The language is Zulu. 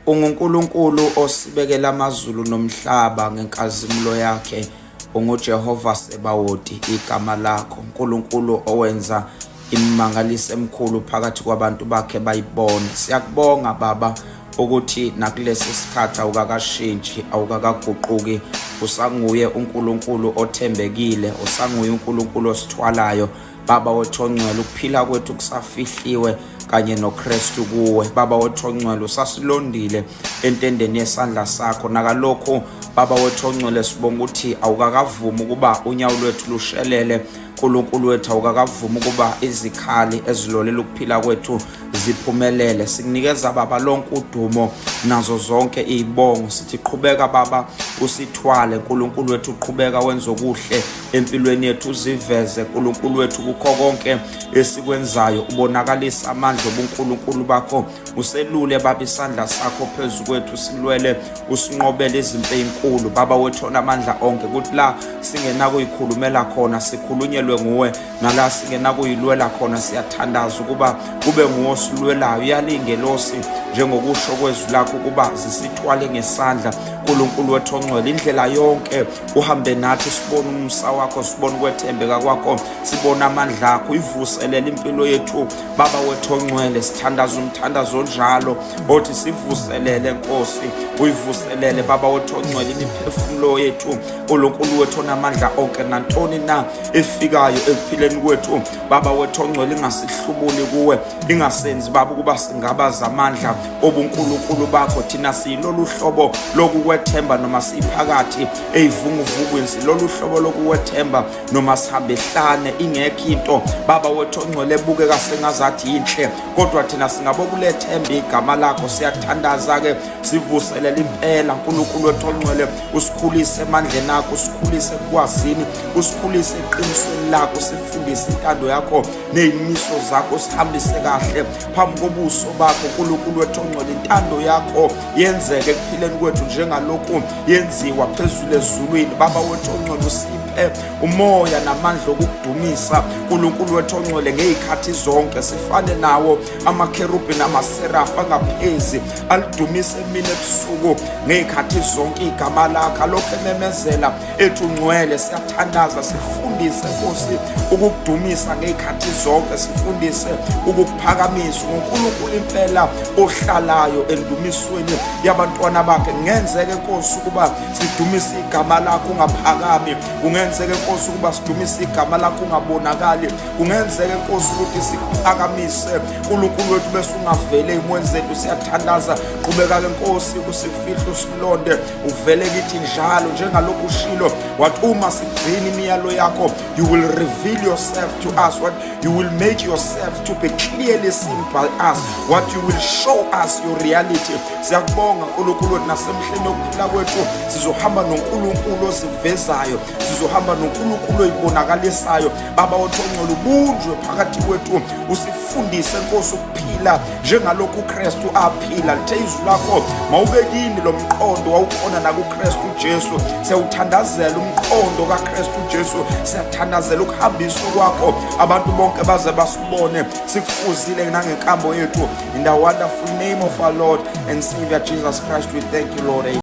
UNkulunkulu osibekela amazulu nomhlaba ngenkazimulo yakhe. UJehova Sebawoti igama lakho. uNkulunkulu owenza imimangaliso emikhulu phakathi kwabantu bakhe bayibone. Siyakubonga Baba ukuthi nakulesi sikhathi awukakashintshi, awukakaguquki. Usanguye uNkulunkulu othembekile, usanguye uNkulunkulu osithwalayo. Baba wethongcwele, ukuphila kwethu kusafihliwe kanye noKristu kuwe. Baba wethongcwele, usasilondile entendeni yesandla sakho. Nakalokho Baba wethongcwele, sibonga ukuthi awukakavumi ukuba unyawo lwethu lushelele. uNkulunkulu wethu awukakavumi ukuba izikhali ezilolela ukuphila kwethu ziphumelele. Sikunikeza Baba lonke udumo nazo zonke izibongo. Sithi qhubeka Baba usithwale. uNkulunkulu wethu uqhubeka wenza okuhle empilweni yethu, uziveze uNkulunkulu wethu kukho konke esikwenzayo. Ubonakalisa amandla obuNkulunkulu bakho. Uselule Baba isandla sakho phezu kwethu, silwele usinqobele izimpi ezinkulu. Baba wethu onamandla onke, kuthi la singenako uyikhulumela khona sikhulunyelwe nguwe, nala singenako uyilwela khona siyathandaza ukuba kube nguwe osilwelayo. Yalingelosi njengokusho kwezwi lakho ukuba zisithwale ngesandla. uNkulunkulu wethu ongcwele, indlela yonke uhambe nathi, sibone umsa wakho, sibone ukwethembeka kwakho, sibone amandla akho. Ivuselele impilo yethu Baba wethu ongcwele. Sithandaza umthandazo onjalo othi sivuselele Nkosi, uyivuselele Baba wethu ongcwele imiphefumulo yethu. uNkulunkulu wethu onamandla onke, nantoni na efikayo ekuphileni kwethu Baba wethu ongcwele ingasihlubuli kuwe, ingasenzi Baba ukuba singabaza amandla obuNkulunkulu bakho. Thina siyilolu hlobo lokuwethemba noma siphakathi eyivunguvungwini, lolu hlobo lokuwethemba noma sihambe hlane ingekho into Baba wethu ongcwele ebukeka sengazathi yinhle, kodwa thina singabokulethemba igama lakho. Siyathandaza ke sivuselele impela uNkulunkulu wethu ongcwele, usikhulise emandleni akho, usikhulise ekwazini, usikhulise eqinisweni lakho, sifundise intando yakho nezimiso zakho, sihambise kahle phambi kobuso bakho uNkulunkulu wethu ongcwele. Intando yakho yenzeke ekuphileni kwethu njengalokhu yenziwa phezulu ezulwini. Baba wethu ongcwele, usiphe umoya namandla okukudumisa uNkulunkulu wethu ongcwele ngezikhathi zonke. Sifane nawo amakherubhi namaserafi angaphezi, alidumise emini ebusuku ngezikhathi zonke igama lakho. Lokho ememezela ethu ngcwele, siyathandaza. Sifundise Nkosi ukukudumisa ngezikhathi zonke, sifundise ukuphakamisa uNkulunkulu impela ohlalayo endumisweni yabantwana bakhe. Kungenzeke Nkosi ukuba sidumise igama lakho ungaphakami, kungenzeke Nkosi ukuba sidumise igama lakho ungabonakali, kungenzeke Nkosi ukuthi siphakamise uNkulunkulu wethu bese ungavele ezimweni zethu. Siyathandaza, qhubeka ke Nkosi kusifihla usilonde, uvele kithi njalo njengalokhu ushilo wathi uma sigcina imiyalo yakho, you will reveal yourself to us, what you will make yourself to be clearly seen by us, what you will show us your reality. Siyakubonga uNkulunkulu wethu, nasemhleni yokuphila kwethu sizohamba noNkulunkulu osivezayo, sizohamba noNkulunkulu oyibonakalisayo. Baba wethu ongcwele, ubunjwe phakathi kwethu, usifundise Nkosi ukuphila njengalokhu uKristu aphila. Lithe izwi lakho mawubekini lo mqondo wawukhona nakuKristu Jesu. Siyawuthandazela umqondo kaKristu Jesu, siyathandazela ukuhambiswa kwakho abantu bonke baze basibone sikufuzile nangenkambo yethu. In the wonderful name of our Lord and Savior Jesus Christ, we thank you, Lord.